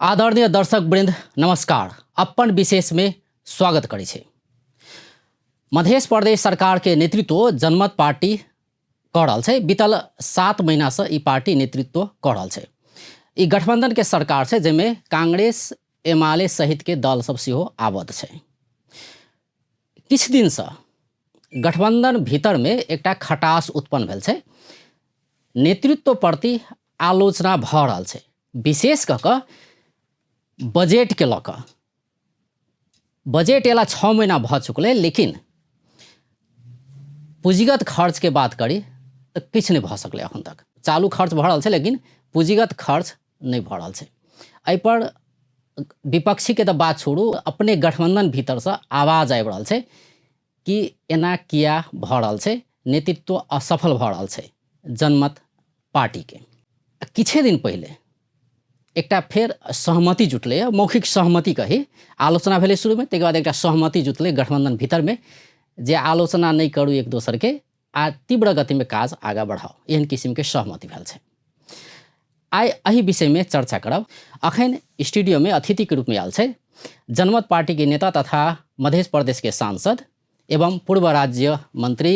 आदरणीय दर्शक वृंद नमस्कार। अपन विशेष में स्वागत करै छै। मध्य प्रदेश सरकार के नेतृत्व जनमत पार्टी कऽ रहल छै। बीतल 7 महीना से ई पार्टी नेतृत्व कऽ रहल छै। ई गठबंधन के सरकार छै जेमे कांग्रेस एमाले सहित के दल सब सेहो आबद्ध छै। किछ दिन से गठबंधन भीतर में एकटा खटास उत्पन्न भेल छै। नेतृत्व प्रति आलोचना भऽ रहल छै, विशेष कऽ कऽ बजट के लऽ कऽ। बजट एला 6 महीना भऽ चुकलै, लेकिन पूंजीगत खर्च के बात करी तो किछ नहीं भऽ सकलै अखन तक। चालू खर्च भऽ रहल छै लेकिन पूंजीगत खर्च नहीं भऽ रहल छै। एहि पर विपक्षी के तो बात छोड़ू, अपने गठबंधन भीतर से आवाज आबि रहल छै कि एना किया भऽ रहल छै, नेतृत्व असफल भऽ रहल छै जनमत पार्टी के। किछे दिन पहले एकटा फेर सहमति जुटलै, मौखिक सहमति कही, आलोचना भेलै शुरू में, ताहिके बाद एकटा सहमति जुटलै गठबंधन भीतर में जे आलोचना नहीं करू एक दोसर के आ तीव्र गति में काज आगा बढ़ाओ, एहन किस्म के सहमति भेल छै। आइ एहि विषय में चर्चा करब। अखन स्टूडियो में अतिथि के रूप में आयल छै जनमत पार्टी के नेता तथा मध्य प्रदेश के सांसद एवं पूर्व राज्य मंत्री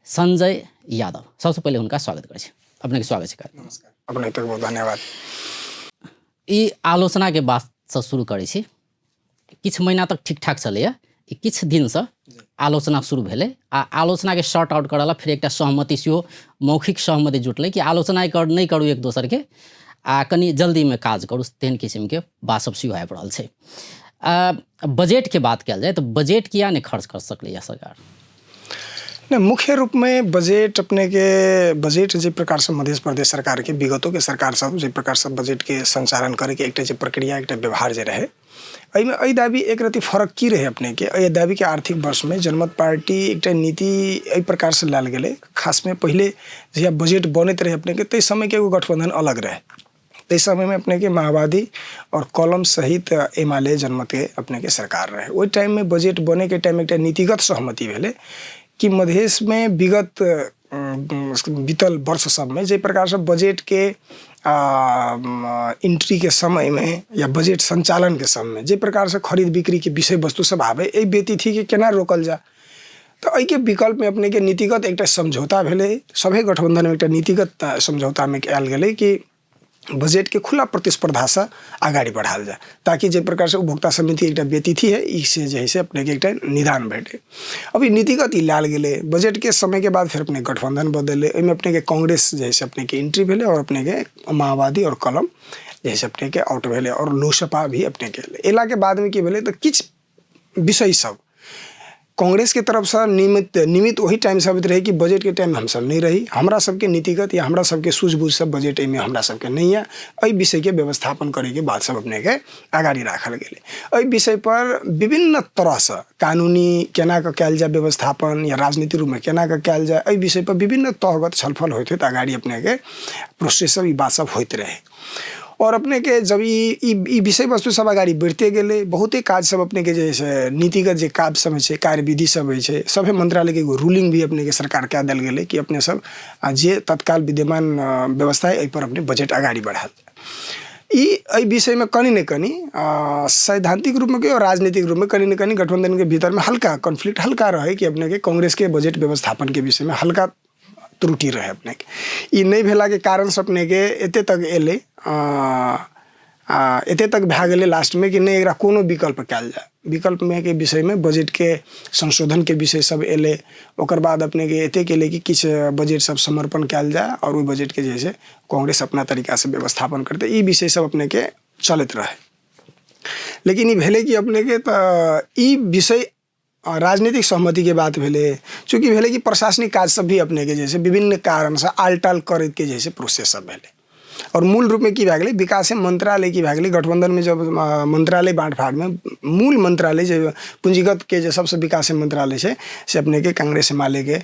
संजय यादव। सबसे पहले उनका स्वागत करै छी। अपने के स्वागत छै। नमस्कार, अपने के बहुत धन्यवाद। ई आलोचना के बात से शुरू करै छी। किछ महीना तक ठीक ठाक चलैया, किछ दिन से आलोचना शुरू भेलै आ आलोचना के शॉर्ट आउट करला फिर एकटा सहमति सेहो, मौखिक सहमति जुटलै कि आलोचना नहीं करू एक दोसर के आ कनी जल्दी में काज करू, तेहन किस्म के बात सब सेहो आबि रहल छै। बजट के बात कयल जाए तो बजट किया नहीं खर्च कर सकलै सरकार? नहीं, मुख्य रूप में बजट अपने के बजट जे प्रकार से मध्य प्रदेश सरकार के विगतों के सरकार सब जे प्रकार से बजट के संचालन करे के एकटा जे प्रक्रिया एकटा व्यवहार जे रहे, एहिमे एहि दाबी एक रति फर्क की रहे अपने के। एहि दाबी के आर्थिक वर्ष में जनमत पार्टी एकटा नीति एहि प्रकार से लाल गेलै। खास में पहले जहिया बजट बनैत रहे अपने के, तै समय के एगो गठबंधन अलग रहे। तै समय में अपने के माओवादी और कलम सहित एमाले जनमत के अपने के सरकार रहे। ओहि टाइम में बजट बने के टाइम एकटा नीतिगत सहमति भेलै कि मधेश में विगत बीतल वर्ष सब में जे प्रकार से बजट के एंट्री के समय में या बजट संचालन के समय में जे प्रकार से खरीद बिक्री के विषय वस्तु सब आवे, एहि व्यतिथि के केना रोकल जा, तो एहि के विकल्प में अपने के नीतिगत एकटा समझौता भेलै। सभे गठबंधन में एकटा नीतिगत समझौता में आयल गेलै कि बजट के खुला प्रतिस्पर्धा से आगाड़ी बढ़ाल जाए, ताकि जे प्रकार से उपभोक्ता समिति एकटा व्यतिथि है, इससे जे है से अपने के एकटा निदान भेटे। अभी नीतिगत ई लाल गेले। बजट के समय के बाद फिर अपने गठबंधन बदले, एहिमे अपने के कांग्रेस जैसे अपने के एंट्री भेले और अपने के माओवादी और कलम जैसे अपने के आउट भेले और लोसपा भी अपने के एला के बाद में की भेले तो किछ विषय सब कांग्रेस के तरफ से निमित्त वही टाइम साबित रहे कि बजट के टाइम हम सब नहीं रही, हमरा सबके नीतिगत या हमरा सबके सूझबूझ सब बजट में हमरा सबके नहीं है। एहि विषय के व्यवस्थापन करे के बाद सब अपने के आगाड़ी राखल गेले। एहि विषय पर विभिन्न तरह से कानूनी केना के कयल जाए व्यवस्थापन या राजनीतिक रूप में केना के कयल जाए, एहि विषय पर विभिन्न तहगत छलफल होइत आगाड़ी अपने के प्रोसेस सब ई बात सब होइत रहे। और अपने के जब ई विषय वस्तु सब आगाड़ी बढ़ते गेले, बहुते काज सब अपने के जैसे नीतिगत जे काज सब है, कार्यविधि सब है, सभे मंत्रालय के एगो रूलिंग भी अपने के सरकार कऽ देल गेले कि अपने सब जे तत्काल विद्यमान व्यवस्था है एहि पर अपने बजट आगाड़ी बढ़ाल। एहि विषय में कनी न कनी सैद्धांतिक रूप में और राजनीतिक रूप में कनी न कनी गठबंधन के भीतर में हल्का कॉन्फ्लिक्ट हल्का रहे कि अपने के कांग्रेस के बजट व्यवस्थापन के विषय में हल्का त्रुटि रहे। अपने के ई नहीं भेला के कारण से अपने के एते तक एले, एते तक भए गेले लास्ट में कि नहीं एकरा कोनो विकल्प कयल जाए। विकल्प में के विषय में बजट के संशोधन के विषय सब एले। ओकर बाद अपने के एते केले कि किछ बजट सब समर्पण कयल जाए और ओहि बजट के जैसे कांग्रेस अपना तरीका से व्यवस्थापन करते, ई विषय सब अपने के चलत रहे। लेकिन ई भेले कि अपने के ई विषय राजनीतिक सहमति के बात भेले, चूँकि भेले कि प्रशासनिक काज सब भी अपने के जैसे विभिन्न कारण से आलटाल करे के जैसे प्रोसेस सब भेले। और मूल रूप में की भए गेलै विकास मंत्रालय की भए गेलै। गठबंधन में जब मंत्रालय बाँट फाँट में मूल मंत्रालय जो पूंजीगत के जो सबसे विकास मंत्रालय है से अपने के कांग्रेस एमाले के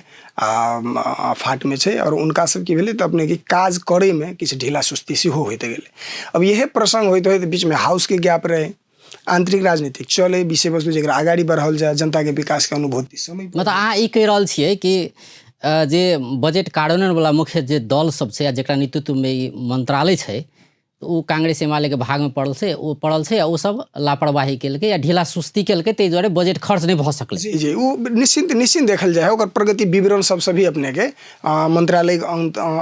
फाट में है और उनका सब की भेलै तो अपने के काज करे में किछ ढीला सुस्ती सेहो होते गेलै। अब यह प्रसंग होते बीच में हाउस के गैप रहे, आंतरिक राजनीतिक चले विषय वस्तु जरा आगाड़ी बढ़ाओल जाए, जनता के विकास के अनुभूति समय मतलब अहाँ ई कहि रहल छियै कि जे बजट कार्यान्वयन वाला मुख्य जे दल सब छै जकरा नेतृत्व में ई मंत्रालय छै तो वो कांग्रेस एमाले के भाग में पड़ल से आ वो सब लापरवाही केलकै या ढीला सुस्ती केलकै, ताहि दुआरे बजट खर्च नहीं भऽ सकलै। जी जी, वो निश्चिंत देखल जाए ओकर प्रगति विवरण सब सभी अपने के मंत्रालय के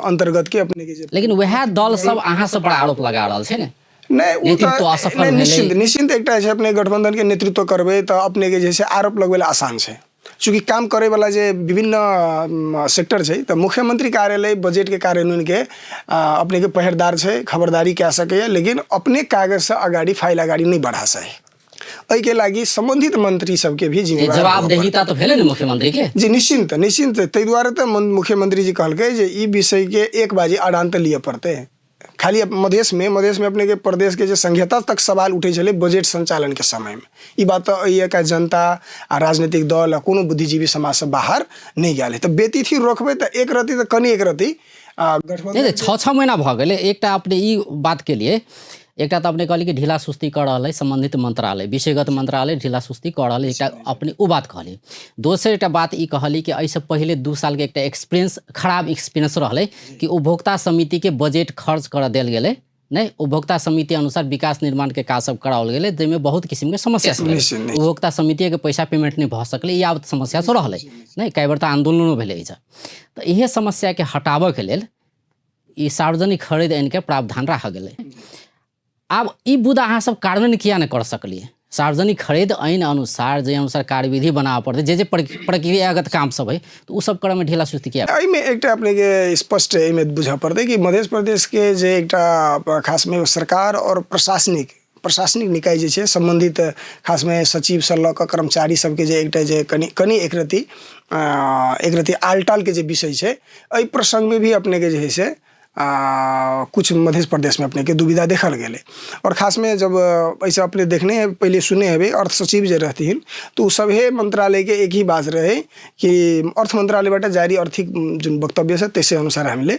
अंतर्गत के अपने के लेकिन वह दल सब अहाँ सब पर आरोप लगा रहल छै ने। नहीं, वो नेतृत्व असफल नहीं, निश्चिंत एकटा छै अपने गठबंधन के नेतृत्व करबे तो अपने के जैसे आरोप लगबे आसान है, चूँकि काम करे वाला जे विभिन्न सेक्टर है तो मुख्यमंत्री कार्यालय बजट के कार्यान्वयन के अपने के पहरेदार है, खबरदारी कए सके, लेकिन अपने कागज से अगाडि फाइल अगाडि नहीं बढ़ा सके। के लागी संबंधित मंत्री सबके भी जिम्मेवार जवाबदेहिता तो भेलै ने मुख्यमंत्री के। जी निश्चिंत ताहि दुआरे तो मुख्यमंत्री जी कहलकै जे ई विषय के एक बाजी अडान लिए पड़ते हैं। खाली मधेश में अपने के प्रदेश के जो संघीयता तक सवाल उठे चले बजट संचालन के समय में, ये बात तो ये का जनता आ राजनीतिक दल आ कोनो बुद्धिजीवी समाज से बाहर नहीं गया। तो बेती थी रोकबे तो एक रती तो कनी एक रती गठबंधन 6 महीना भ गेलै। एकटा अपने ई बात के लिए एकटा तो अपने कहली कि ढीला सुस्ती कर रहा है संबंधित मंत्रालय, विषयगत मंत्रालय ढीला सुस्ती कर रहा है, एकटा अपने वो बात कहली। दोसर एकटा बात ई कहली कि ऐसे पहले 2 साल के एकटा खराब एक्सपीरियंस रहा कि उपभोक्ता समिति के बजट खर्च कर दिल गए नहीं, उपभोक्ता समिति अनुसार विकास निर्माण के काज सब कराओल गए, जिसमें बहुत किस्म के समस्या सब उपभोक्ता समिति के पैसा पेमेंट नहीं भ सकले, या समस्या सब रहा नहीं, कई बार तो आंदोलनों भेलै। तो यह समस्या के हटाबे के लेल ई सार्वजनिक खरीद आइन के प्रावधान रखा गए। अब ई बुदा अहाँ सब कार्यान्वयन किया नहीं कर सकलिए? सार्वजनिक खरीद आइन अनुसार जे अनुसार कार्यविधि बनावे पड़ते, जे प्रक्रियागत काम सब है, तो उ सब करे में ढीला सुस्ती किया। एहिमे एकटा अपने के स्पष्ट एहिमे बुझा पड़ते कि मध्य प्रदेश के जे एकटा खास में सरकार और प्रशासनिक निकाय जे छै संबंधित खास में सचिव से लऽ कऽ कर्मचारी सबके जे एकटा जे कनी एक रती आलटाल के जे विषय छै, एहि प्रसंग में भी अपने के जे है से कुछ मध्य प्रदेश में अपने के दुविधा देखल गए। और खास में जब ऐसा अपने देखने पहले सुने हैं अर्थ सचिव जो रहती हैं तो सभी मंत्रालय के एक ही बात रहे कि अर्थ मंत्रालय जारी आर्थिक जो वक्तव्य है तैसे अनुसार हमें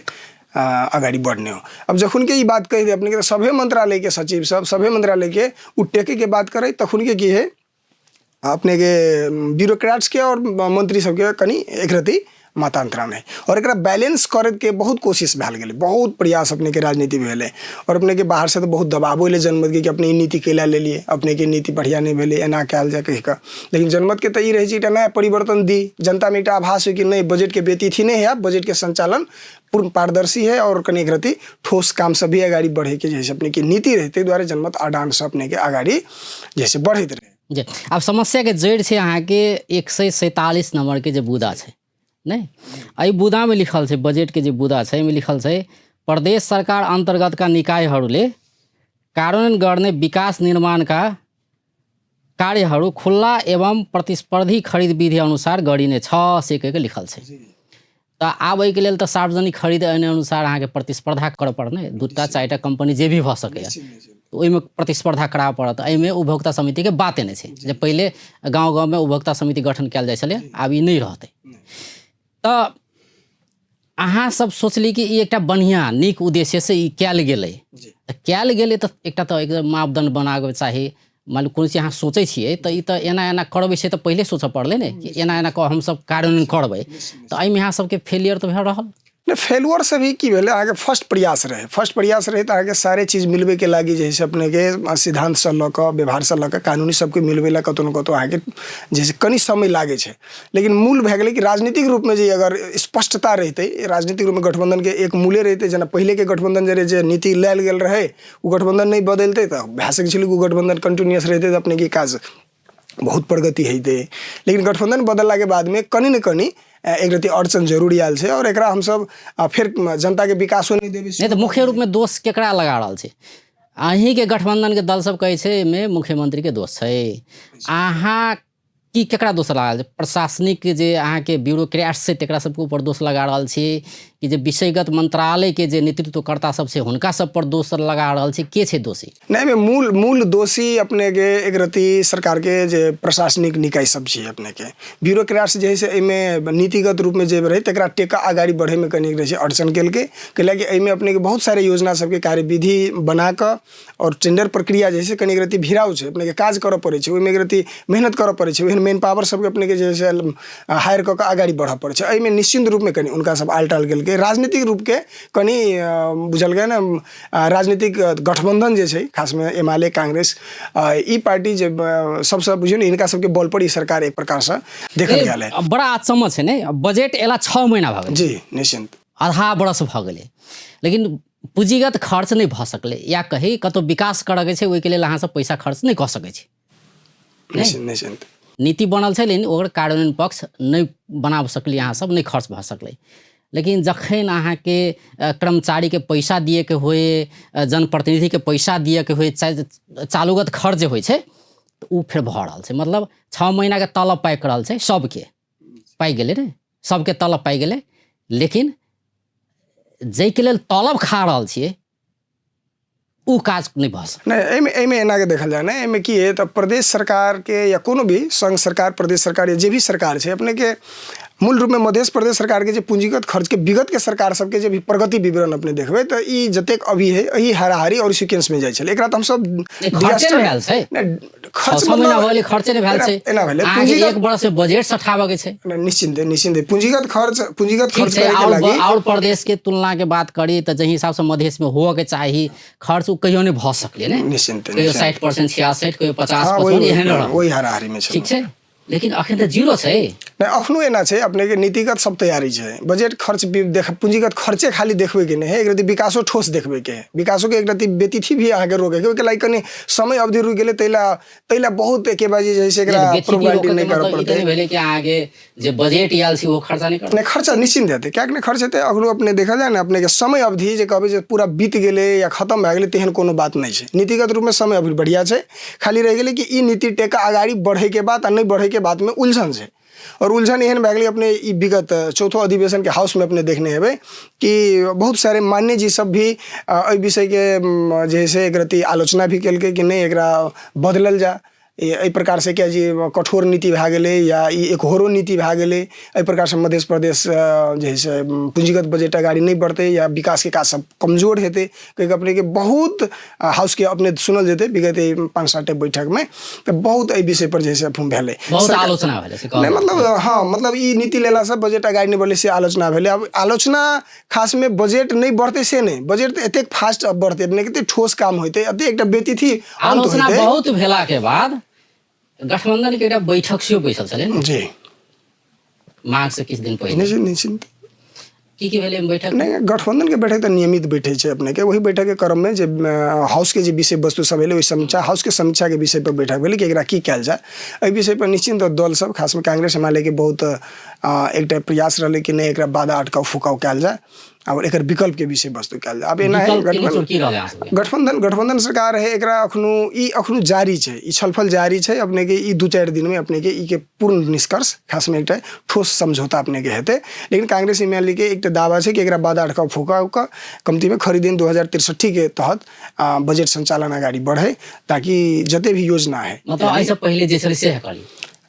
अगाडि बढ़ने हो। अब जखन के ये बात कही अपने के सभी मंत्रालय के सचिव सब सभी मंत्रालय के उटेके के बात करे तखन के की है अपने के ब्यूरोक्रेट्स के और मंत्री सबके कनी एक रती मातांतरण है। और एक बैलेंस करे के बहुत कोशिश भैल गए, बहुत प्रयास अपने के राजनीति भेले और अपने के बाहर से तो बहुत दबावो ले जनमत के कि अपने नीति कैला ले लिए, अपने के नीति बढ़िया नहीं भेले, एना कैल जाए कह का। लेकिन जनमत के तो ये रहे एक नया परिवर्तन दी जनता में, एक आभास है कि नहीं बजट के बेती थी नहीं है, बजट के संचालन पूर्ण पारदर्शी है और कनी रती ठोस काम सभी अगाडि बढ़े के जैसे अपने की नीति रहते द्वारा जनमत अडान से अपने के अगाडि जैसे बढ़त रहे। जी, अब समस्या के जड़ से अहाँ के 147 नंबर के जो बुदा है नहीं, आई बुदा में लिखल है बजट के जो बुदा है में लिखल है प्रदेश सरकार अंतर्गत का निकायहरूले कार्यान्वयन गर्ने विकास निर्माण का कार्यहरू खुला एवं प्रतिस्पर्धी खरीद विधि अनुसार गरिने छ से कह के लिखल है। तो आब एहि के लेल तो सार्वजनिक खरीद अनुसार अहाँ के प्रतिस्पर्धा कर पड़ने, 2टा 4टा कंपनी जे भी भ सके तो ओहिमे प्रतिस्पर्धा करा पड़त। एहिमे उपभोक्ता समिति के बात नहीं है, जब पहले गाँव में उपभोक्ता समिति गठन कयल जाइ छलै, आब ई नहीं रहते। तो अहाँ सब सोचली कि ई एकटा बढ़िया नीक उद्देश्य से ई कयल गेलै, तो कयल गेलै तो एकटा तो एकदम मापदंड बनाबे चाही। मान लो कोनो चीज अहाँ सोचै छियै तो ई तो एना करबै से तो पहले सोचऽ पड़लै ने कि एना हम सब कार्यान्वयन करबै, तो एहिमे अहाँ सबके फेलियर तो भऽ रहल नहीं। फेलुअर से भी की भेले आगे फर्स्ट प्रयास रहे तो आगे सारे चीज मिलबे के लागी जैसे अपने के सिद्धांत से लऽ कऽ व्यवहार से लऽ कऽ कानूनी सबके मिलबे ला कतौ न कतौ आगे जैसे कनी समय लागे छै। लेकिन मूल भए गेलै कि राजनीतिक रूप में जे अगर स्पष्टता रहते, राजनीतिक रूप में गठबंधन के एक मूल्य रहते, जना पहले के गठबंधन जे नीति लेल गेल रहे वो गठबंधन नहीं बदलते तो भए सकै छलै कि गठबंधन कंटिन्यूअस रहते तो अपने के काज बहुत प्रगति हेतै। लेकिन गठबंधन बदलला के बाद में कनी न कनी एक रती अड़चन जरूर आयल है और एकरा हम सब फिर जनता के विकासो नहीं देबे। नहीं तो मुख्य रूप में दोष केकरा लगा रहल छै? अहीं के गठबंधन के दल सब कहै छै में मुख्यमंत्री के दोष है। अहाँ की केकरा दोष लगा रहल छै? प्रशासनिक जे अहाँ के ब्यूरोक्रेट्स छै तेकरा सबके ऊपर दोष लगा रहल छी कि जे विषयगत मंत्रालय के जे नेतृत्वकर्ता सब छै हुनका सब पर दोष लगा रहल छी? के छै दोषी? नहीं में मूल दोषी अपने के एक रती सरकार के जे प्रशासनिक निकाय सब छै, अपने के ब्यूरोक्रेट्स जे है से एहिमे नीतिगत रूप में जे रहे तेकरा टेका आगाड़ी बढ़े में कनी रहे अड़चन केलकै। कैला कि एहिमे अपने के बहुत सारे योजना सबके कार्यविधि बना कऽ और टेंडर प्रक्रिया जैसे कनी रती भिड़ाव छै, अपने के काज करऽ पड़े छै, ओहिमे एक रती मेहनत करऽ पड़े छै। ओहन मेन पावर सबके अपने के जैसे हायर कऽ के आगाड़ी बढ़ऽ पड़ै छै। एहिमे निश्चित रूप में कनी उनका सब आल टाल गेलकै राजनीतिक रूप के कनी बुझल गए ना राजनीतिक गठबंधन जे छै खास में एमाले कांग्रेस ई पार्टी जे सबसे बुझियो ने इनका सबके बल पर ई सरकार एक प्रकार से देखल गेल है। बड़ा अचम्म छै ने बजट एला 6 महीना भऽ गेल जी निश्चिंत आधा बरस भऽ गेलै लेकिन पूंजीगत खर्च नहीं भऽ सकलै या कही कतौ विकास करऽ के छै ओहि के लेल अहाँ सब पैसा खर्च नहीं कऽ सकै छी। निश्चिंत नीति बनल छै लेकिन ओकर कार्यान्वयन पक्ष नहीं बना सकली अहाँ सब नहीं खर्च भऽ सकलै। लेकिन जखन अहाँ के कर्मचारी के पैसा दिए के होए जनप्रतिनिधि के पैसा दिए के होए चालूगत खर्च जे होइ छै तऽ उ फिर भऽ रहल छै। मतलब 6 महीना के तलब पाइ करल छै सबके पाइ गेलै रे सबके तलब पाइ गेलै लेकिन जै के लेल तलब खा रहल छियै उ काज नहीं भऽ सकलै। नहीं एहिमे एना के देखल जाए ना एहिमे की है तऽ प्रदेश सरकार के या कोनो भी संघ सरकार प्रदेश सरकार या जे भी सरकार छै अपने के मूल रूप में मध्य प्रदेश सरकार के जे पूंजीगत खर्च के विगत के सरकार सबके जे भी प्रगति विवरण अपने देखबै तऽ ई जतेक अभी है यही हाराहारी और सीक्वेंस में जाइ छल। एकरा तऽ हम सब खर्चे नहीं भेल छै खर्च महीना भऽ गेलै खर्चे नहीं भेल छै एना भेलै पूंजीगत एक बरस से बजट सठाबऽ के छै। निश्चिंत पूंजीगत खर्च करे के लागी और प्रदेश के तुलना के बात करी तऽ जहि हिसाब से मध्य में हो के चाही खर्च उ कहियो नहीं भऽ सकलै ने। निश्चिंत 60% 66 कहियो 50% एहन रहल वही हाराहारी में छै ठीक छै लेकिन अखन तऽ जीरो छै नहीं अखनो एना छै अपने के नीतिगत सब तैयारी छै बजट खर्च भी देख पूंजीगत खर्चे खाली देखबे के नहीं है एक रति विकासो ठोस देखबे के है विकासो के एक रति व्यतिथि भी आगे रोके के लाइक कनी समय अवधि रुक गेले तैला बहुत के बाजी जैसे एकरा प्रोग्राम नहीं कर पड़ते नहीं भेले कि आगे जे बजट आयल छी वो खर्चा नहीं कर नहीं खर्चा निश्चिंत हेतै क्या नहीं खर्च हेतै अखनो अपने देखल जाए ना अपने के समय अवधि जे कहबे जे पूरा बीत गेले या खत्म भए गेले तेहन कोनो बात नहीं छै। नीतिगत रूप में समय अवधि बढ़िया छै खाली रह गेले कि ई नीति टेका आगाड़ी बढ़े के बात आ नहीं बढ़े के बात में उलझन छै और उलझन एहन भए गेलै अपने ई विगत चौथो अधिवेशन के हाउस में अपने देखने हेबै कि बहुत सारे मान्य जी सब भी एहि विषय के जैसे एक रति आलोचना भी केलकै कि नहीं एकरा बदलल जा एहि प्रकार से क्या जी कठोर नीति भए गेलै या ई एकहोरो नीति भए गेलै एहि प्रकार से मध्य प्रदेश जे है से पूंजीगत बजट अगाड़ी नहीं बढ़ते या विकास के काज सब कमजोर हेतै क्योंकि अपने के बहुत हाउस के अपने सुनल जेतै विगत 5-7 बैठक में तो बहुत एहि विषय पर जे है भेलै बहुत आलोचना भेलै मतलब हाँ मतलब ई नीति लेला से बजट अगाड़ी नहीं बढ़ले से आलोचना भेलै। अब आलोचना खास में बजट नहीं बढ़ते से नहीं बजट तो एतेक फास्ट अब बढ़ते नहीं कते ठोस काम होते अते एकटा व्यतिथि आलोचना बहुत भेला के बाद गठबंधन के बैठक से बैसल छलै जी मार्च से किछु दिन पहले निश्चिंत की भेलै बैठक नहीं गठबंधन के बैठक तो नियमित बैठे छै अपने के वही बैठक के क्रम में जे हाउस के जे विषय वस्तु सब भेलै ओहि समीक्षा हाउस के समीक्षा के विषय पर बैठक भेलै कि एकरा की कयल जाए एहि विषय पर निश्चिंत दल सब खास में कांग्रेस एमाले के बहुत एकटा प्रयास रहलै कि नहीं एकरा बाधा अटकाव फुकाव कयल जाए और एक विकल्प के विषय वस्तु कयल जाए। अब एना है गठबंधन सरकार है एकरा अखनो जारी छै ई छलफल जारी छै अपने के ई 2-4 दिन में अपने के ई के पूर्ण निष्कर्ष खास में एकटा ठोस समझौता अपने के हेतै। लेकिन कांग्रेस एमाले के एकटा दावा छै कि एकरा बाधा अटकाव फुकाव का कमती में खरीदेन 2063 के तहत बजट संचालन अगाड़ी बढ़े ताकि जते भी योजना है मतलब ऐसे पहले जे छलै से करी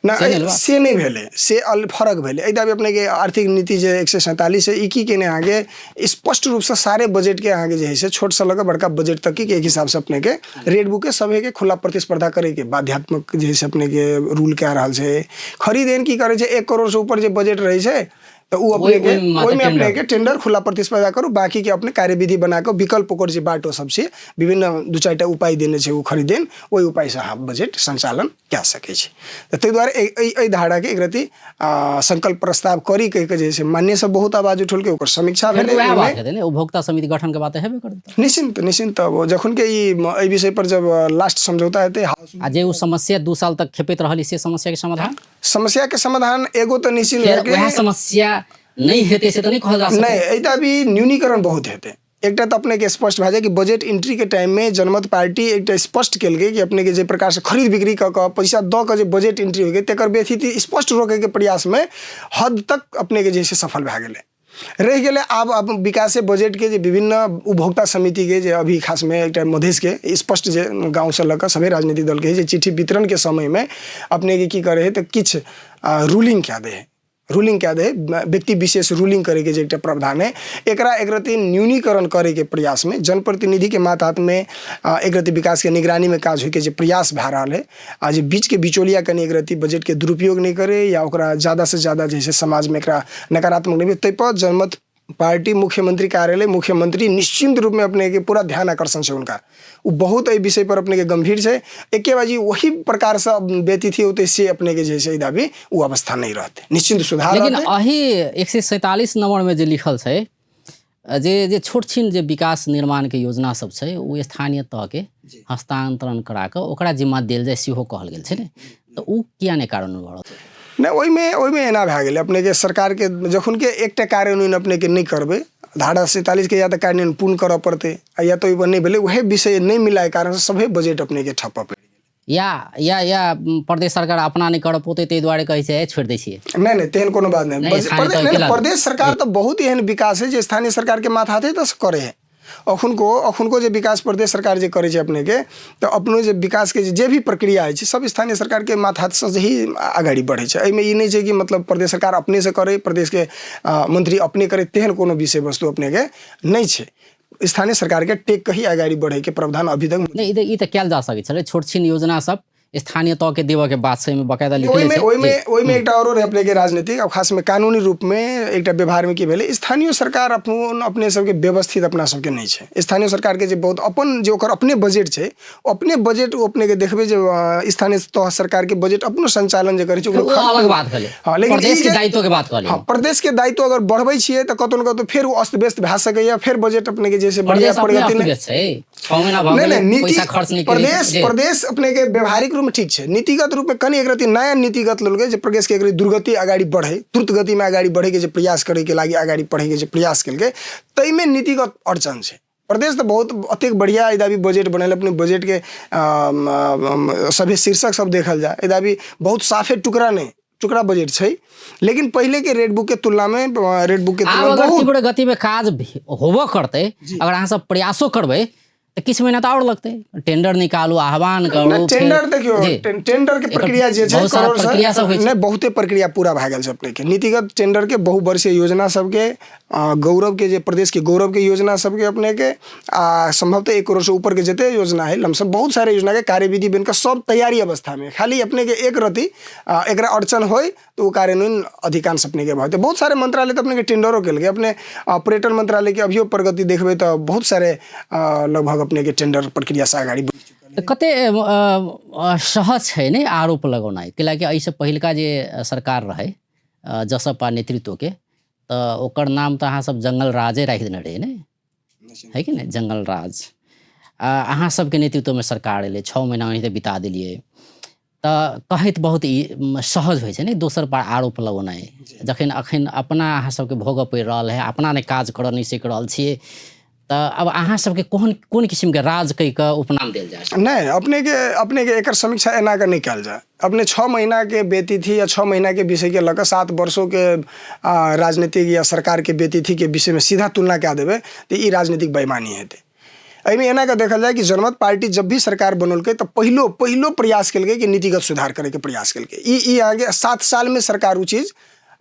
ना से नहीं भेले से फर्क भेले एहि दाबी अपने के आर्थिक नीति जे 147 है ई की केने आगे स्पष्ट रूप से सारे बजट के आगे जे है से छोट से लगा बड़का बजट तक के एक हिसाब से अपने के रेड बुक के सभी के खुला प्रतिस्पर्धा करे के बाध्यात्मक जे है अपने के रूल क्या रहल छै खरीदेन की करे छै 1 करोड़ से ऊपर जे बजट रहे छै तो वो अपने के ओहि में अपने के टेंडर खुला प्रतिस्पर्धा करू बाकी के अपने कार्यविधि बना के विकल्प ओकर जे बाटो सबसे विभिन्न 2-4 उपाय देने छै वो खरीदेन वही उपाय से बजट संचालन कए सकै छै। तो ताहि दुआरे एहि धारा के एक रति संकल्प प्रस्ताव करी के जैसे मान्य सब बहुत आवाज उठल के ओकर समीक्षा भेलै उपभोक्ता समिति गठन के बात हेबे करतै निश्चिंत जखन के ई विषय पर जब लास्ट समझौता हेतै आ जे उ समस्या 2 साल तक खेपैत रहल से समस्या के समाधान एगो तो निश्चित है वह समस्या नहीं हेतै से तो नहीं कहल जा सकय नहीं एटा भी न्यूनीकरण बहुत हेतै एकटा तो अपने के स्पष्ट भए जाए कि बजट एंट्री के टाइम में जनमत पार्टी एकटा स्पष्ट केलकै कि अपने के जे प्रकार से खरीद बिक्री क पैसा द के जे बजट एंट्री हो गई तेकर व्यथिति स्पष्ट रोके के प्रयास में हद तक अपने के जैसे सफल भए गेलै रह गेलै। अब विकास बजट के जे विभिन्न उपभोक्ता समिति के जे अभी खास में एक मधेश के स्पष्ट जे गाँव से लग सभी राजनीतिक दल के जे चिट्ठी वितरण के समय में अपने के की करे है तो किछ रूलिंग क्या दे है रूलिंग क्या दे व्यक्ति विशेष रूलिंग करे के जे एकटा प्रावधान है एकरा एकरति न्यूनीकरण करे के प्रयास में जनप्रतिनिधि के मातहत में एकरति विकास के निगरानी में काज होय के जे प्रयास भए रहल है आज बीच के बिचौलिया कनी एकरति बजट के दुरुपयोग नहीं करे या ओकरा ज़्यादा से ज़्यादा जैसे समाज में एकरा नकारात्मक नहीं तै पर जनमत पार्टी मुख्यमंत्री कार्यालय मुख्यमंत्री निश्चिंत रूप में अपने के पूरा ध्यान आकर्षण से उनका वो बहुत ए विषय पर अपने के गंभीर से एक बाजी वही प्रकार से व्यतीत होते से अपने के जैसे भी वो अवस्था नहीं रहते निश्चिंत सुधार लेकिन अही 147 नंबर में जे लिखल है जे छोट छीन जे विकास निर्माण के योजना सब है वो स्थानीय तह के हस्तांतरण करा के ओकरा जिम्मा देल जाए सेहो कहल गेल छै ने तो उ किया ने कारण बढ़त नहीं ओहिमे एना भए गेलै अपने के सरकार के जखन के एकटा कार्यान्वयन अपने के नहीं करबे धारा 47 के या तो कार्यान्वयन पूर्ण करऽ पड़ते या तो नहीं भेलै वह विषय नहीं मिला कारण से सभे बजट अपने के ठप्प पड़ि गेल या प्रदेश सरकार अपना नहीं कर पोते ताहि दुआरे कहै छै छोड़ि दै छियै नहीं तेहन कोनो बात नहीं प्रदेश सरकार तो बहुत एहन विकास है जो स्थानीय सरकार के माथाते तो करे है अखुन को जो विकास प्रदेश सरकार जे करे अपने के तो अपनो जो विकास के जे भी प्रक्रिया है सब स्थानीय सरकार के माथा से ही आगाड़ी बढ़े छै एहिमे ई नहीं छै कि मतलब प्रदेश सरकार अपने से करे प्रदेश के मंत्री अपने करे तेहन कोनो विषय वस्तु अपने के नहीं छै स्थानीय सरकार के टेक कही आगाड़ी बढ़े के प्रावधान अभी तक नहीं ई तो कयल जा सकै छलै छोट छीन योजना सब स्थानीय तह के देवा के बात से बकायदा लिखले छै ओइमे एकटा और अपने के राजनीतिक अब खास में कानूनी रूप में एकटा व्यवहार में की भेले स्थानीय सरकार अपने सबके व्यवस्थित अपना सबके नहीं छै स्थानीय सरकार के जे बहुत अपन जे ओकर अपने बजट छै अपने बजट अपने के देखबे जे स्थानीय तह सरकार के बजट अपनो संचालन जे करे छै ओ अलग बात भेलै हां लेकिन प्रदेश के दायित्व के बात कहलियै हां प्रदेश के दायित्व अगर बढ़बै छियै त कतौ न कतौ फेर अस्त व्यस्त भए सकैया फिर बजट अपने के जैसे बढ़िया प्रगति नहीं छै 6 महीना भऽ गेलै पैसा खर्च नहीं करै प्रदेश अपने के व्यवहारिक रूप में ठीक है नीतिगत रूप में कनी एक नया नीतिगत लोगे जो प्रदेश के दुर्गति आगाड़ी बढ़े द्रुत गति में आगाड़ी बढ़े के जो प्रयास करे के लागी आगाड़ी बढ़े के जो प्रयास कल तई में नीतिगत अड़चन है प्रदेश तो बहुत अत्यंत बढ़िया इदा भी बजट बनल अपने बजट के सभी शीर्षक सब देखल जाए इदा भी बहुत साफे टुकड़ा बजट है लेकिन पहले के रेड बुक के तुलना में बहुत गति में काज होबो करते अगर अहाँ सब प्रयासो करबे तो किछु महीना तो और लगते टेंडर निकालू आह्वान करू टेंडर देखियो टेंडर के प्रक्रिया जे छै प्रक्रिया सब होइ छै नहीं बहुते प्रक्रिया पूरा भए गेल छै अपने के नीतिगत टेंडर के बहुवर्षीय योजना सबके गौरव के जे प्रदेश के गौरव के योजना सबके अपने के संभवतः 1 करोड़ से ऊपर के जते योजना है लमसम बहुत सारे योजना के कार्यविधि बनकर सब तैयारी अवस्था में खाली अपने के एक रति एकरा अड़चन होय तो वो कार्यान्वयन अधिकांश अपने के भते बहुत सारे मंत्रालय तो अपने के टेंडरों के लिए अपने पर्यटन मंत्रालय के अभियो प्रगति देखबे तो बहुत सारे लगभग अपने के टेंडर प्रक्रिया से आगाड़ी कते सहज है नहीं आरोप लगौनाइ कैलाकि एहिसँ पहिलका जे सरकार रहे जसपा नेतृत्व के तो ओकर नाम तो अहाँ सब जंगल राजे राखि देने रहे नहीं है कि नहीं जंगल राज अहाँ सबके नेतृत्व में सरकार एलै 6 महीना ओनाहिते बिता देलिए तो कहैत बहुत सहज होइ छै नहीं दोसर पर आरोप लगौनाइ जखन अखन अपना अहाँ सबके भोगऽ पड़ि रहल है अपना ने काज करऽ नहीं सीख रहल छियै तो अब अहाँ सबके कोन किस्म के राज कह के उपनाम देल जाए नहीं अपने के एकर समीक्षा एना के नहीं कल जाए अपने 6 महीना के व्यतिथि या 6 महीना के विषय के लग 7 वर्षों के राजनीतिक या सरकार के व्यतिथि के विषय में सीधा तुलना क्या देवे तो ये राजनीतिक बेईमानी हेतै एहिमे एना के देखल जाए कि जनमत पार्टी जब भी सरकार बनौलकै तो पहलो प्रयास कलकै कि नीतिगत सुधार करे के प्रयास कलकै ई आगे 7 साल में सरकार उ चीज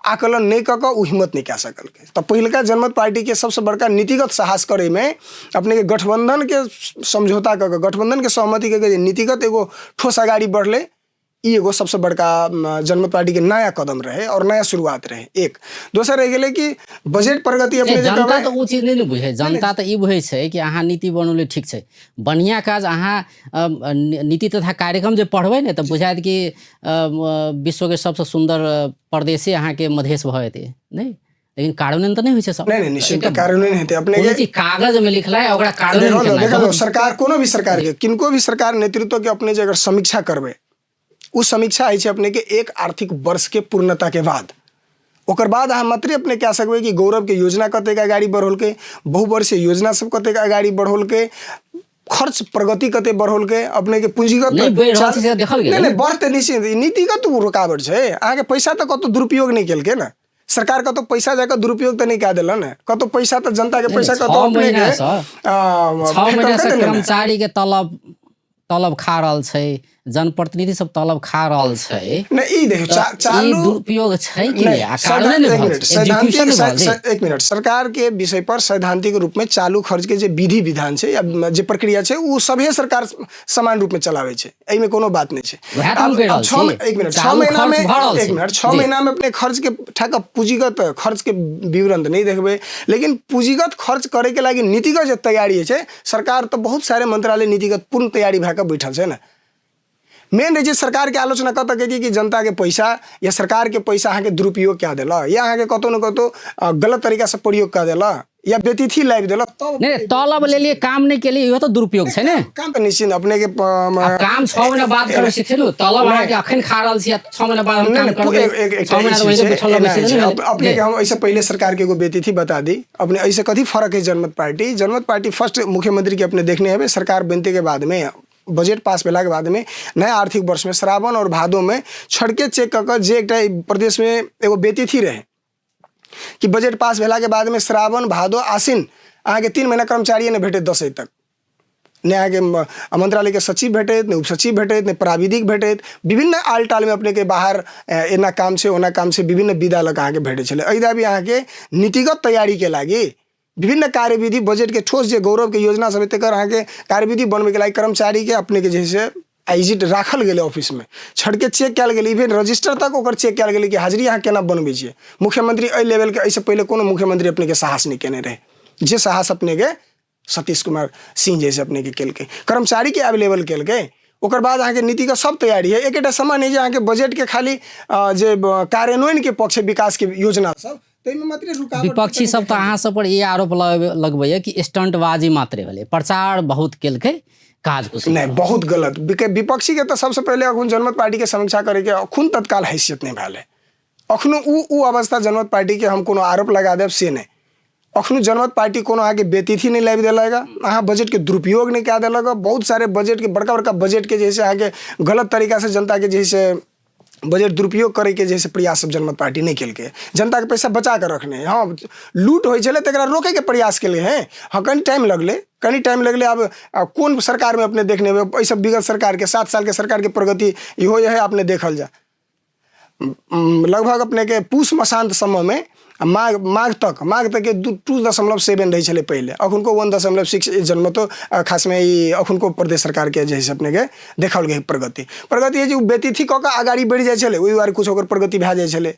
आकलन नहीं कऽ उ हिम्मत नहीं कऽ सकलकै तो पहिलका जनमत पार्टी के सबसे बड़का नीतिगत साहस करे में अपने के गठबंधन के समझौता कऽ गठबंधन के सहमति के नीतिगत एगो ठोस आगाड़ी बढ़ले ई एगो सबसे बड़का जनमत पार्टी के नया कदम रहे और नया शुरुआत रहे एक दोसर रह गेलै कि बजट प्रगति अपने जनता तो वो चीज नहीं बुझे जनता तो ई बुझे छै कि अहाँ नीति बनौले ठीक छै बढ़िया काज अहाँ नीति तथा कार्यक्रम जे पढ़बै ने तो बुझायत कि विश्व के सबसे सुंदर प्रदेशे अहाँ के मधेश भऽ जेतै नहीं लेकिन कार्यान्वयन तो नहीं होइ छै सब नहीं निश्चित कार्यान्वयन हेतै अपने के कागज में लिखला है ओकरा कार्यान्वयन करना सरकार कोनो भी सरकार के किनको भी सरकार नेतृत्व के अपने जे अगर समीक्षा करबै उस समीक्षा है अपने के एक आर्थिक वर्ष के पूर्णता के बाद ओकर बाद अहाँ मात्र अपने कह सकबै कि गौरव के योजना कतेक आगाड़ी बढ़ौलकै बहुवर्षीय योजना सब कतेक आगाड़ी बढ़ौलकै खर्च प्रगति कते बढ़ौलकै अपने के पूंजीगत नहीं बढ़ते निश्चित नीतिगत रुकावट छै अहाँ के पैसा तो कतौ दुरुपयोग नहीं केलकै ना सरकार कतौ पैसा जाकर दुरुपयोग तो नहीं कऽ देलन कतौ पैसा तो जनता के पैसा कतौ अपने के 6 महीना से कर्मचारी के तलब खा रहल छै जनप्रतिनिधि सब तलब खा रहल छै नहीं ई देखो ई चालू दुरुपयोग छै कि नहीं, नहीं आ कारणो नहीं भऽ एग्जीक्यूशन नहीं भऽ छै। एक मिनट सरकार के विषय पर सैद्धांतिक रूप में चालू खर्च के जे विधि विधान छै या जे प्रक्रिया छै उ सभे सरकार समान रूप में चलावे छै, एहि में कोनो बात नहीं छै। वएह तऽ हम कहि रहल छी। एक मिनट 6 चालू महीना में खर्च भऽ रहल एक छै। मिनट 6 जी। महीना में अपने खर्च के ठाक पूंजीगत खर्च के विवरण नहीं देखबे, लेकिन पूंजीगत खर्च करे के लागी नीतिगत जे तैयारी छै सरकार तो बहुत सारे मंत्रालय नीतिगत पूर्ण तैयारी भए के बैठल छै ना। मेन रहे सरकार के आलोचना कत के कि जनता के पैसा या सरकार के पैसा अहाँ के दुरुपयोग क्या दिला या अहाँ के कतौ न कतौ गलत तरीका से प्रयोग कर दिला या व्यतिथि लाइव दिला तब नहीं तलब ले लिए काम नहीं के लिए इहो तो दुरुपयोग छै ने। काम तो निश्चित अपने के अब काम 6 महीना बाद करे छै नु तलब अहाँ के अखन खा रहल छी 6 महीना बाद हम काम करबै 6 महीना वही बैठल रहबै छै। अपने के हम ऐसे पहले सरकार के एगो व्यतिथि बता दी अपने ऐसे कथी फर्क है जनमत पार्टी फर्स्ट मुख्यमंत्री के अपने देखने है सरकार बनते के बाद में बजट पास भेला के बाद में नया आर्थिक वर्ष में श्रावण और भादो में छड़के चेक कर जे एक प्रदेश में एगो व्यतिथि रहे कि बजट पास भेला के बाद में श्रावण भादो आसिन अहाँ के 3 महीना कर्मचारी ने भेटे 10 तक ने अहाँ के मंत्रालय के सचिव भेटे ने उप सचिव भेटे ने प्राविधिक भेटे विभिन्न आल टाल में अपने के बाहर एना काम से ओना काम से विभिन्न विधा लग अहाँ के भेटे छले। एहिदा भी अहाँ के नीतिगत तैयारी के लागी विभिन्न कार्यविधि बजट के ठोस जे गौरव के योजना सब तक अहाँ के कार्यविधि बनबे के लागी कर्मचारी के अपने के जैसे आइजिट राखल गेले ऑफिस में छड़के चेक कल गेले इवन रजिस्टर तक ओकर चेक कल गेले कि हाजिरी अहाँ केना बनबे छिए। मुख्यमंत्री एहि लेवल के ऐसे पहले कोनो मुख्यमंत्री अपने के साहस नहीं केने रहे जे साहस अपने के सतीश कुमार सिंह जैसे अपने के केलके कर्मचारी के अवेलेबल केलके। ओकर बाद अहाँ के नीति का सब तैयारी है एक समय नहीं जे अहाँ के बजट के खाली जे कार्यान्वयन के पक्ष विकास के योजना सब विपक्षी सब तो अहाँ सब पर ये आरोप लगबैया कि स्टंटबाजी मात्रे भेलै प्रचार बहुत केलकै काज कुछ नहीं बहुत गलत विपक्षी के तो सबसे पहले अखन जनमत पार्टी के समीक्षा करे के अखन तत्काल हैसियत नहीं भेले अखनो उ अवस्था जनमत पार्टी के हम कोनो आरोप लगा देब से नहीं अखनो जनमत पार्टी कोनो आगे व्यतिथि नहीं लाइव दिलाएगा अहाँ बजट के दुरुपयोग नहीं क्या दिलागा बहुत सारे बजट के बड़का बड़का बजट के जैसे आगे गलत तरीका से जनता के जैसे बजट दुरुपयोग करे के जैसे प्रयास सब जनमत पार्टी नहीं केलके जनता के पैसा बचा कर रखने हाँ लूट हो चले तक रोके के प्रयास के लिए हैं हाँ कहीं टाइम लगले अब कौन सरकार में अपने देखने में ऐसा विगत सरकार के 7 साल के सरकार के प्रगति इहो है आपने देखल जा लगभग अपने के पूस मसांत समय में माघ तक के 2.7 रही चले पहले अखुनको 1.6 जन्म तो खास में अखुनको प्रदेश सरकार के जैसे अपने के देखल गई प्रगति है जो व्यतिथि कऽ के आगाड़ी बढ़ जाए चले वही द्वारा कुछ होकर प्रगति भए जाए चले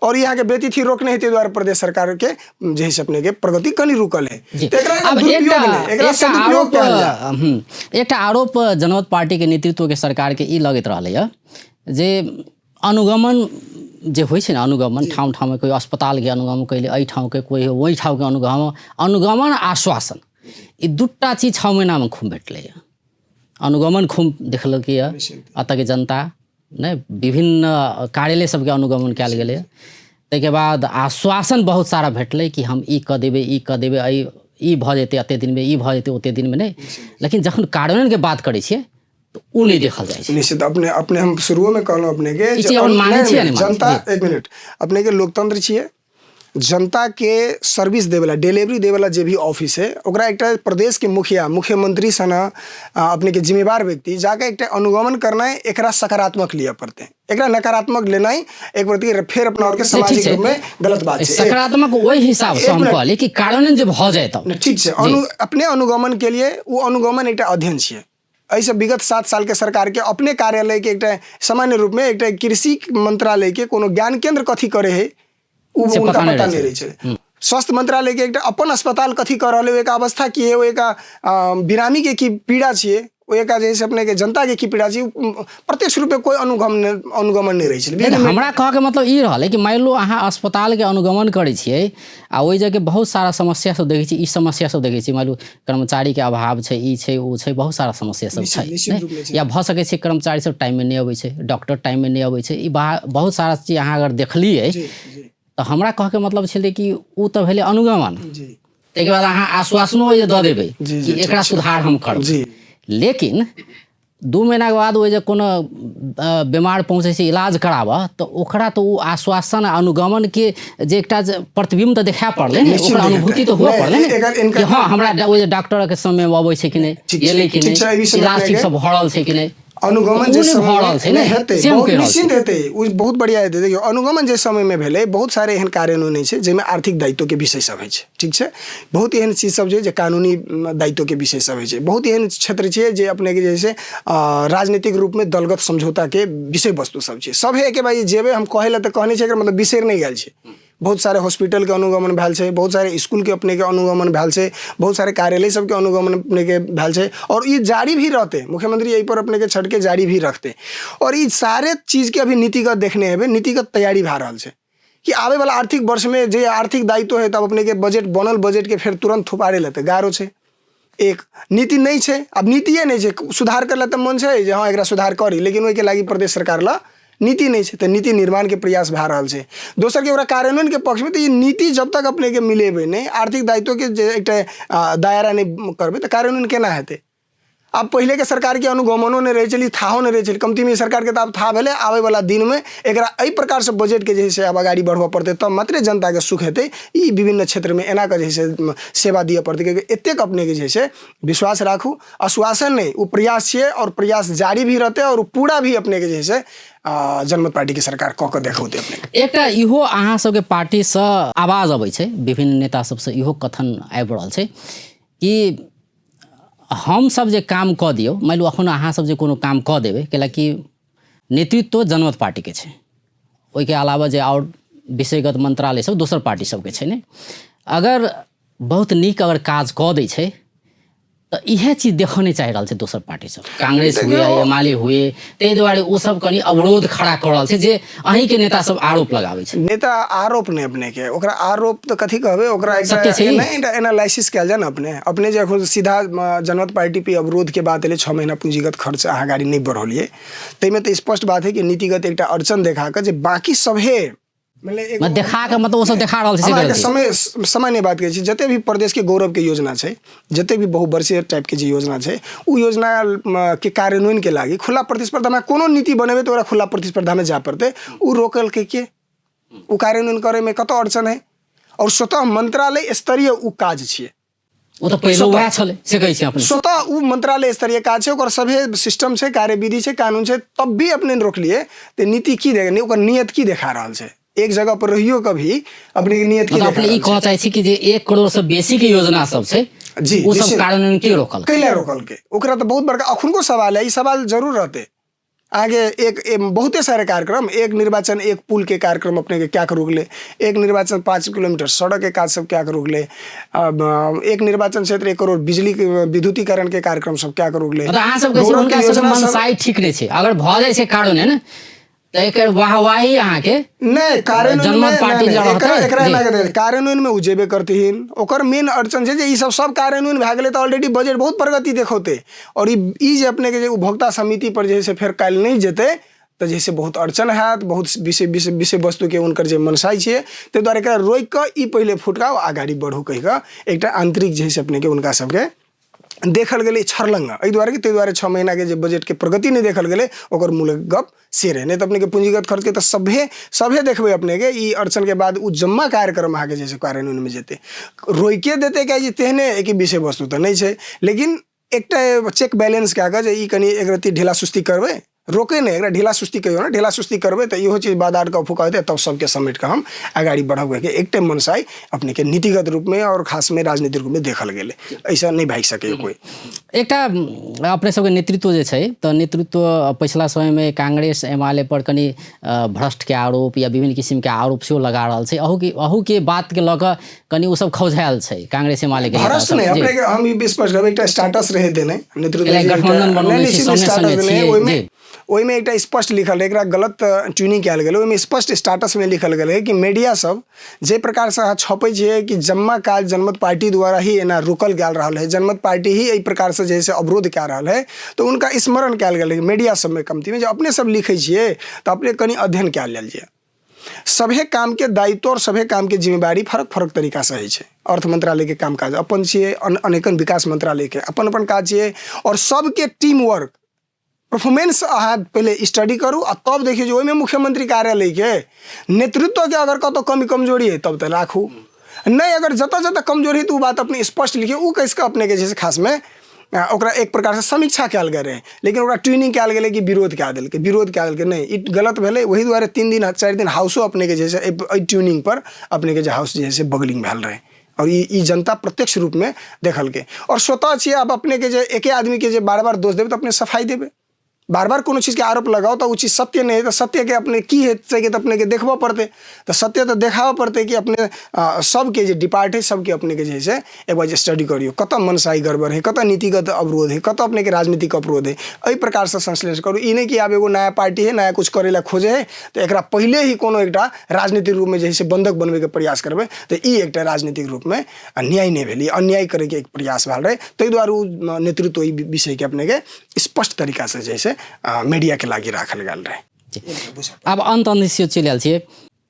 और यहाँ के व्यतिथि रोकने हेतु द्वारा प्रदेश सरकार के जैसे अपने के प्रगति कनी रुकल है। एक आरोप जनमत पार्टी के नेतृत्व के सरकार के ई लगत रहलै जे अनुगमन जे होइ छै ने अनुगमन ठाउँ ठाउँमा कोही अस्पतालके अनुगमन कहिले एहि ठाउँके कोही ओहि ठाउँके अनुगमन आश्वासन ई दुटा चीज 6 महिनामे खूब भेटलैए। अनुगमन खूब देखलकैए एतऽके जनता ने विभिन्न कार्यालय सबके अनुगमन कयल गेलै ताहिके बाद आश्वासन बहुत सारा भेटलै कि हम ई कऽ देबै ई भऽ जेतै एते दिनमे ई भऽ जेतै ओते दिनमे नहीं लेकिन जखन कार्यान्वयन के बात करै छियै तो उ नहीं देखल जाए छै। निश्चित अपने हम शुरू में कहलहुँ अपने के जनता एक मिनट अपने के लोकतंत्र छिए जनता के सर्विस देवेला डिलीवरी देवेला जे भी ऑफिस है ओकरा एक प्रदेश के मुखिया मुख्यमंत्री सना अपने के जिम्मेवार व्यक्ति जाके एक अनुगमन करना है एक सकारात्मक लिया पड़ते हैं एक नकारात्मक लेना ही एक प्रति फिर अपना और के सामाजिक रूप में गलत बात है। सकारात्मक वही हिसाब से हम कहली कि कार्यान्वयन जब हो जाए तब ठीक है अपने अनुगमन के लिए वो अनुगमन एक अध्ययन छिए ऐसे विगत 7 साल के सरकार के अपने कार्यालय के एक सामान्य रूप में एक कृषि मंत्रालय के कोनो ज्ञान केंद्र कथी करे है उनका पता नहीं रही है। स्वास्थ्य मंत्रालय के एक अपन अस्पताल कथी कर रहे एक अवस्था की है वो एक बिरामी के की पीड़ा छिए वो एक जैसे अपने के जनता के की पीड़ा छिए प्रत्यक्ष रूप में कोई अनुगमन नहीं रही है। हमरा कह के मतलब ई रहले कि मान लो अहाँ अस्पताल के अनुगमन करे छिए आ ओहि जगह बहुत सारा समस्या सब देखै छी ई समस्या सब देखै छी मान लो कर्मचारी के अभाव छै ई छै ओ छै बहुत सारा समस्या सब छै या भ सकै छै कर्मचारी सब टाइम में नहीं अबै छै डॉक्टर टाइम में नहीं अबै छै ई बहुत सारा चीज अहाँ अगर देखलिए तो हमरा कह के मतलब छलै कि उ तो भेलै अनुगमन ताहिके बाद अहाँ आश्वासनो दऽ देबै कि एकरा सुधार हम करब लेकिन 2 महीना के बाद वो कोनो बीमार पहुँचे से इलाज कराबऽ तो ओकरा तो आश्वासन अनुगमन के जे एकटा प्रतिबिंब तो देखा पड़ले ने ओकरा अनुभूति तो हुआ पड़ले ने कि हाँ हमरा डॉक्टर के समय अबै छै कि नहीं एलै कि नहीं इलाज ठीक से भऽ रहल छै कि नहीं अनुगमन जे समय भऽ रहल छै में ने हेतै सेम बहुत कहि रहल निश्चित हेतै उ बहुत बढ़िया हेतै। देखियौ अनुगमन जे समय में भेलै बहुत सारे एहन कार्यान्वयन होइ छै जाहिमे आर्थिक दायित्व के विषय सब होइ छै, ठीक छै। बहुत एहन चीज सब छै जे कानूनी दायित्व के विषय सब होइ छै। बहुत एहन क्षेत्र छै जे अपने के जे छै राजनीतिक रूप में दलगत समझौता के विषय वस्तु सब छै। सब है के भाई जेबे हम कहे ला तऽ कहने छै एकर मतलब बिसरि नहीं गेल छै। बहुत सारे हॉस्पिटल के अनुगमन भेल छै, बहुत सारे स्कूल के अपने के अनुगमन भेल छै, बहुत सारे कार्यालय सब के अनुगमन अपने के भेल छै और ये जारी भी रहते। मुख्यमंत्री यही पर अपने के छट के जारी भी रखते और ये सारे चीज के अभी नीतिगत देखने हेबे, नीतिगत तैयारी भा रहल छै कि आवे वाला आर्थिक वर्ष में जे आर्थिक दायित्व है तब अपने के बजट बनल बजट के फिर तुरंत थुपारे लेते गारो छै। एक नीति नहीं छै, अब नीतिये नहीं छै, सुधार कर तो मन छै जे हाँ एकरा सुधार करी, लेकिन ओहि के लागी प्रदेश सरकार ला नीति नहीं छै, तो नीति निर्माण के प्रयास भा रहल छै। दोसर के ओकरा कार्यान्वयन के पक्ष में तो ये नीति जब तक अपने के मिलेबे नहीं, आर्थिक दायित्व के जे एकटा दायरा नहीं करबे तो कार्यान्वयन केना हेतै। अब पहले के सरकार के अनुगमनो नहीं रहे चली, थाहो नहीं रहे चली, कमती में सरकार के तब था भेले आवे वाला दिन में एकरा एहि प्रकार से बजट के जैसे अब आगाड़ी बढ़वा पड़ते तब मात्र जनता के सुख हेतै। ई विभिन्न क्षेत्र में एना के जैसे सेवा दिए पड़ते क्योंकि एतेक अपने के जैसे विश्वास राखू, आश्वासन नहीं वो प्रयास छे और प्रयास जारी भी रहते और पूरा भी अपने के जैसे जनमत पार्टी के सरकार कऽ के देखौते। अपने एकटा इहो अहाँ सबके पार्टी से आवाज अबै छै, विभिन्न नेता सबसे इहो कथन आबि रहल छै कि हम सब जे काम कऽ दियौ, मान लू अखन अहाँ सब जे कोनो काम कऽ देबै, कैलाकि नेतृत्व जनमत पार्टी के छै, ओहिके अलावा जे और विषयगत मंत्रालय सब दोसर पार्टी सबके छै ने। अगर बहुत नीक अगर काज कऽ दै छै तो इहे चीज देखऽ नहीं चाहि रहल छै दोसर पार्टी सब, कांग्रेस हुए एमाले हुए, ताहि दुआरे ओ सब कनी अवरोध खड़ा कऽ रहल छै जे अहीं के नेता सब आरोप लगाबै छै। नेता आरोप नहीं अपने के, ओकरा आरोप तो कथी कहबे, ओकरा एकटा एनालिसिस कयल जाय ने। अपने जे खुद सीधा जनमत पार्टी पे अवरोध के बात एले 6 महीना पूंजीगत खर्च अहाँ गाड़ी नहीं बढ़ौलिए, ताहिमे तो स्पष्ट बात है कि नीतिगत एकटा अड़चन देखा के जे बाकी सभे मतलब देखा के मतलब वो सब देखा रहल छै से सामान्य बात कहै छी। जते भी प्रदेश के गौरव के योजना छै, जते भी बहुवर्षीय टाइप के जे योजना छै, उ योजना के कार्यान्वयन के लागी खुला प्रतिस्पर्धा में कोनो नीति बनेबे तो ओकरा खुला प्रतिस्पर्धा में जा पड़ते। उ रोकल के उ कार्यान्वयन करे में कत अड़चन है और स्वतः मंत्रालय स्तरीय उ काज छियै। वो तो पहले वह छले से कहै छै अपने स्वतः उ मंत्रालय स्तरीय काज छै, ओकर सभे सिस्टम छै, कार्यविधि छै, कानून छै, तब भी अपने रोकलिए तो नीति की देगा, ओकर नियत की देखा रहल छै। एक जगह पर रहियो कभी अपने की नियत की मतलब अपने ई कहऽ चाहै छी कि जे 1 करोड़ से बेसी के योजना सब छै जी वो सब कार्यान्वयन के रोकल कैला रोकल के, ओकरा तो बहुत बड़का अखुनको सवाल है। ई सवाल जरूर रहते आगे। एक बहुते सारे कार्यक्रम, एक निर्वाचन एक पुल के कार्यक्रम अपने के क्या कर रोकले, एक निर्वाचन 5 किलोमीटर सड़क के काज सब क्या कर रोकले, एक निर्वाचन क्षेत्र 1 करोड़ बिजली के विद्युतीकरण के कार्यक्रम सब क्या कर रोकले। अहाँ सब कहै हुनका सब मनसाई ठीक नहीं छै, अगर भऽ जाइ छै कार्यान्वयन तो एकर वाहवाही अहाँ के नहीं जनमत पार्टी कार्यान्वयन में उजेबे करतीन। ओकर मेन अड़चन छै जे ई सब कार्यान्वयन भए गेलै तो ऑलरेडी बजट बहुत प्रगति देखौते और ई जे अपने के जे उपभोक्ता समिति पर जे फिर काल नहीं जेते तो जैसे बहुत अड़चन हैत, बहुत विषय वस्तु के उनकर जे मनसाई छै, ताहि दुआरे एकरा रोकि कऽ ई पहिले फुटकाउ आगाड़ी बढ़ू कहि कऽ एकटा आंतरिक जे छै अपने के उनका सबके देखल गेलै छरलंगा। एहि दुआरे कि ताहि दुआरे 6 महीना के जे बजट के प्रगति नहीं देखल गेलै ओकर मूल गप से रहे। नहीं तो अपने के पूंजीगत खर्च के तो सभे देखबे अपने के ई अड़चन के बाद उ जम्मा कार्यक्रम आगे जैसे कार्यान्वयन में जेते रोके देते क्या जी तेहने एक विषय वस्तु तो नहीं छै, लेकिन एकटा चेक बैलेंस कए कऽ जे ई कनी एक रत्ती ढीला सुस्ती करबै, रोके नहीं एकरा ढीला सुस्ती कहियो ना, ढीला सुस्ती करबै तो इहो चीज बादार का फुका देते तब सबके समेट के हम आगाड़ी बढ़ब के एकटे मनसाई अपने के नीतिगत रूप में और खास में राजनीतिक रूप में देखल गेले। ऐसा नहीं भाग सके कोई। एकटा अपने सबके नेतृत्व जे छै तो नेतृत्व पिछला समय में कांग्रेस एमाले पर कनी भ्रष्ट के आरोप या विभिन्न किस्म के आरोप सेहो लगा रहल छै। अहू के बात के लऽ कनी ओ सब खौझायल छै कांग्रेस एमाले के भ्रष्ट नहीं अपने के हम ई स्पष्ट करबै एकटा स्टेटस रहे देने नेतृत्व गठबंधन बनौने छै संगे संगे ओहि में एकटा स्पष्ट लिखल एकरा गलत ट्यूनिंग कयल गेलै। ओहिमे स्पष्ट स्टेटस में लिखल गेलै कि मीडिया सब जे प्रकार से छपै छै कि जम्मा काज जनमत पार्टी द्वारा ही एना रोकल गेल रहल है, जनमत पार्टी ही एहि प्रकार से जैसे अवरोध कए रहल है, तो उनका स्मरण कयल गेलै मीडिया सब में कमती में। जब अपने सब लिखै छियै तो अपने कनी अध्ययन कयल लेल जाय। सभे काम के दायित्व और सभे काम के जिम्मेवारी फरक तरीका से है। अर्थ मंत्रालय के काम काज अपन छियै, अनेकन विकास मंत्रालय के अपन काज छियै और सबके टीम वर्क परफॉर्मेंस अहाँ पहले स्टडी करू आ तब देखिए जो में मुख्यमंत्री कार्यालय के नेतृत्व के अगर कतो कमी कमजोरी है तब तो राखू, नहीं अगर जत कमजोरी है तो बात अपने स्पष्ट लिखिए। उ कैसे अपने के जैसे खास में ओकरा एक प्रकार से समीक्षा कयल गेल रहे, लेकिन ओकरा ट्यूनिंग कयल गेलै कि विरोध कए देलकै, विरोध कए देलकै। नहीं, ई गलत भेलै। वही दुआरे 3 दिन 4 दिन हाउसो अपने के जे है एहि ट्यूनिंग पर अपने के जे हाउस जे है बगलिंग भेल रहे, और ई जनता प्रत्यक्ष रूप में देखलकै। और स्वतः छियै, अब अपने के जे एके आदमी के जे बार बार दोष देबै तो अपने सफाई देबै, बार बार कोनो चीज़ के आरोप लगाओ तो वो चीज़ सत्य नहीं है, तो सत्य के अपने की है तो अपने के देखबो पड़ते, तो सत्य तो देखाबो पड़ते कि अपने सबके जे डिपार्ट है सबके अपने के जैसे एक बार स्टडी करियो, कत मनसाई गड़बड़ है, कत नीतिगत अवरोध है, कत अपने के राजनीतिक अवरोध है, एहि प्रकार से संश्लेषण करू। ई नहीं कि आब एगो नया पार्टी है, नया कुछ करे ला खोजे है तो एकरा पहले ही कोनो एकटा राजनीतिक रूप में जैसे बंधक बनबे के प्रयास करबे, तो ई एकटा राजनीतिक रूप में अन्याय नहीं भेली, अन्याय करे के एक प्रयास भेल रहे। ताहि दुआरे उ नेतृत्व ई विषय के अपने के स्पष्ट तरीका से जैसे मीडिया के लागि राखल गेल रहे। अब अंत दिस चलि आयल छियै,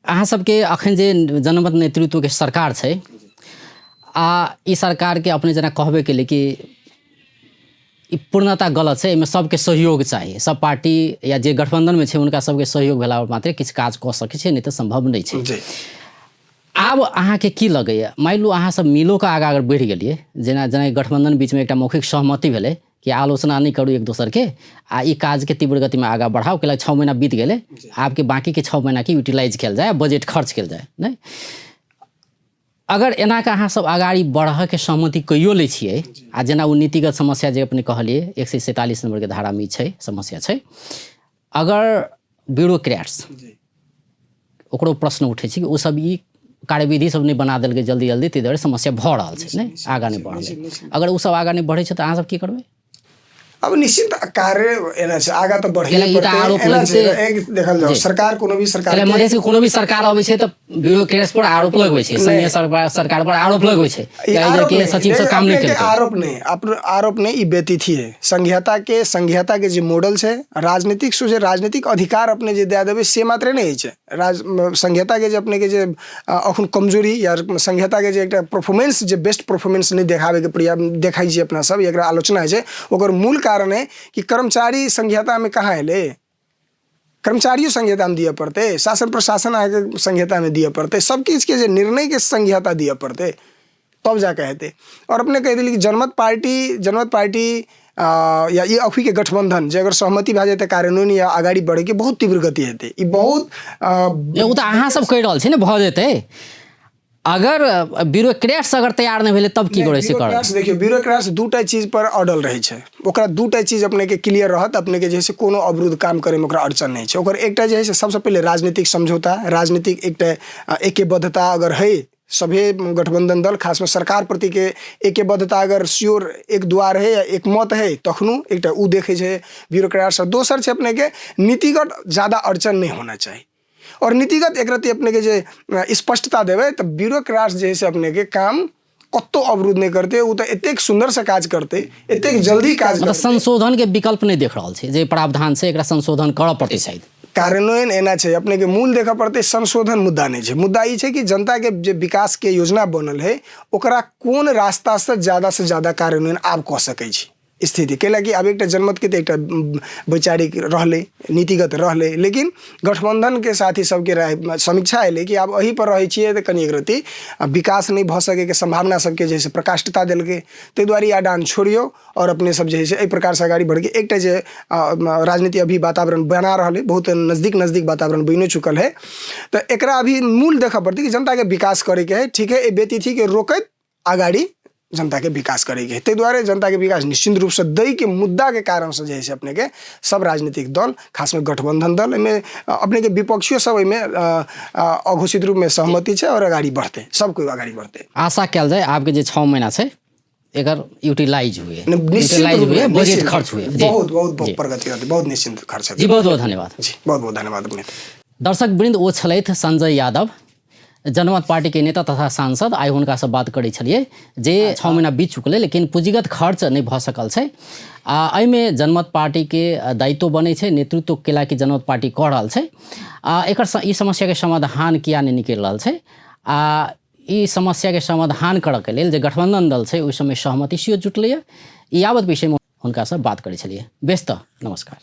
अहाँ सबके अखन जे जनमत नेतृत्व के सरकार छै, ई सरकार के अपने जना कहबे केले कि ई पूर्णतः गलत छै, एहिमे सबके सहयोग चाही, सब पार्टी या जे गठबंधन में छै हुनका सबके सहयोग भेला मात्रे किछु काज कऽ सकै छै, नहीं तऽ संभव नहीं छै। आब अहाँके की लगैए, मान लू अहाँ सब मिलो के आगा अगर बढ़ि गेलियै, जेना जेना गठबंधन बीच में एकटा मौखिक सहमति भेलै कि आलोचना नहीं करू एक दोसर के, आ ई काज के तीव्र गति में आगा बढ़ाओ, कैला 6 महीना बीत गेलै, आपके बाकी के 6 महीना के यूटिलाइज कयल जाए, बजट खर्च कयल जाए। नहीं, अगर एना के अहाँ सब आगाड़ी बढ़ऽ के सहमति कइयो लै छियै, आ जेना ओ नीतिगत समस्या जे अपने कहलिए 147 नंबर के धारा में छै समस्या छै, अगर ब्यूरोक्रेट्स ओकरो प्रश्न उठे छै कि ओ सब ई कार्यविधि सब नहीं बना देलकै जल्दी जल्दी, ताहि दुआरे समस्या भऽ रहल छै, नहीं आगा नहीं बढ़लै। अगर ओ सब आगा नहीं बढ़ै छै तऽ अहाँ सब की करबै? अब निश्चित कार्य एना छै, आगा तो बढ़े आरोप देखल जाओ, सरकार कोनो भी सरकार मधेश के कोनो भी सरकार अबै छै तऽ ब्यूरोक्रेट्स पर आरोप लगबै छै, संघीय सरकार पर आरोप लगबै छै कि सचिव सब काम नहीं केलकै। आरोप नहीं, ई व्यतिथि है। संघीयता के जे मॉडल छै, राजनीतिक से राजनीतिक अधिकार अपने जे दे देबै से मात्रे नहीं छै। संघीयता के जे अपने के जे अखन कमजोरी या संघीयता के जे एकटा परफॉर्मेंस जे बेस्ट परफॉर्मेंस नहीं देखाबे के प्रयास देखाई छै अपना सब, एकरा आलोचना छै। ओकर मूल कारण है कि कर्मचारी संघीयता में कहाँ एले, कर्मचारियों संघीयता में दिए पड़ते, शासन प्रशासन आगे संघीयता में दिए पड़ते, सब चीज के निर्णय के संघीयता दिए पड़ते, तब जाके हेते। और अपने कह दिली कि जनमत पार्टी या ये अखी के गठबंधन जे अगर सहमति भए जाए कार्यान्वयन या आगाड़ी बढ़े के बहुत तीव्र गति हेते। ई बहुत ओ तऽ अहाँ सब कहि रहल छी ने भऽ जेतै, अगर ब्यूरोक्रेट्स अगर तैयार नहीं भेले तब की करे से कर। देखियो ब्यूरोक्रेट्स दूटा चीज पर अडल रहे छै, ओकरा दूटा चीज अपने के क्लियर रहत, अपने के जैसे कोनो अवरुद्ध काम करे में ओकरा अड़चन नहीं छै। ओकर एकटा जे है से सबसे पहले राजनीतिक समझौता, राजनीतिक एकटा एकेबद्धता अगर है, सभी गठबंधन दल खास में सरकार प्रति के एकेबद्धता अगर श्योर एक द्वार है या एक मत है, तखनो एकटा उ देखे छै ब्यूरोक्रेट्स। दोसर छै अपने के नीतिगत ज्यादा अड़चन नहीं होना चाहिए, और नीतिगत एक रति अपने के जे स्पष्टता देवे तो ब्यूरोक्रेट्स जे है अपने के काम कतो अवरुद्ध नहीं करते, वो तो एतेक सुंदर से काज करते, एतेक जल्दी काज मतलब संशोधन के विकल्प नहीं देख रहा है, जे प्रावधान से एकरा संशोधन करऽ पड़ते, शायद कार्यान्वयन एना छै अपने के मूल देखा पड़ते। संशोधन मुद्दा नहीं है, मुद्दा ई छै कि जनता के जे विकास के योजना बनल है ओकरा कोन रास्ता से ज्यादा कार्यान्वयन आब कऽ सकै छी स्थिति कैला कि अब एक जनमत के तो एक वैचारिक रहले, नीतिगत रहले, लेकिन गठबंधन के साथी सबके समीक्षा अले कि अब अही पर रहे छिए तो कनी एक रति विकास नहीं भ सके के संभावना सबके जैसे प्रकाष्ठता दिलके, ताहि दुआरे आडान छोड़ियो और अपने सब जैसे एहि प्रकार से आगाड़ी बढ़ के एक जे राजनीति अभी वातावरण बना रहे, बहुत नजदीक वातावरण बनो चुकल है। तो एकरा अभी मूल देखा पड़ती कि जनता के विकास करे के है, ठीक है, व्यतिथि के रोकत आगाड़ी जनता के विकास करेगी। ते द्वारे जनता के विकास निश्चित रूप से दई के मुद्दा के कारण से जैसे अपने के सब राजनीतिक दल खास में गठबंधन दल में अपने के विपक्षियों सब में अघोषित रूप में सहमति है और आगाड़ी बढ़ते, सब कोई आगाड़ी बढ़ते। आशा कल जाए आपके जो 6 महीना से एकर यूटिलाइज हुए, बजट खर्च हुए, बहुत प्रगति होती, बहुत निश्चित खर्च। जी बहुत बहुत धन्यवाद। जी बहुत बहुत धन्यवाद अपने। दर्शक वृंद ओ छलथि संजय यादव, जनमत पार्टी के नेता तथा सांसद। आइ हुनका से बात करै छलिए जे 6 महीना बीत चुकले लेकिन पूंजीगत खर्च नहीं भ सकल छै। एहिमे जनमत पार्टी के दायित्व बनै छै, नेतृत्व केला कि जनमत पार्टी कऽ रहल छै। एकर ई समस्या के समाधान किया नहीं निकलि रहल छै, ई समस्या के समाधान करऽ के लेल जे गठबंधन दल छै ओहि समय सहमति सेहो जुटलैए। यावत विषय में हुनका से बात करै छलिए। व्यस्त नमस्कार।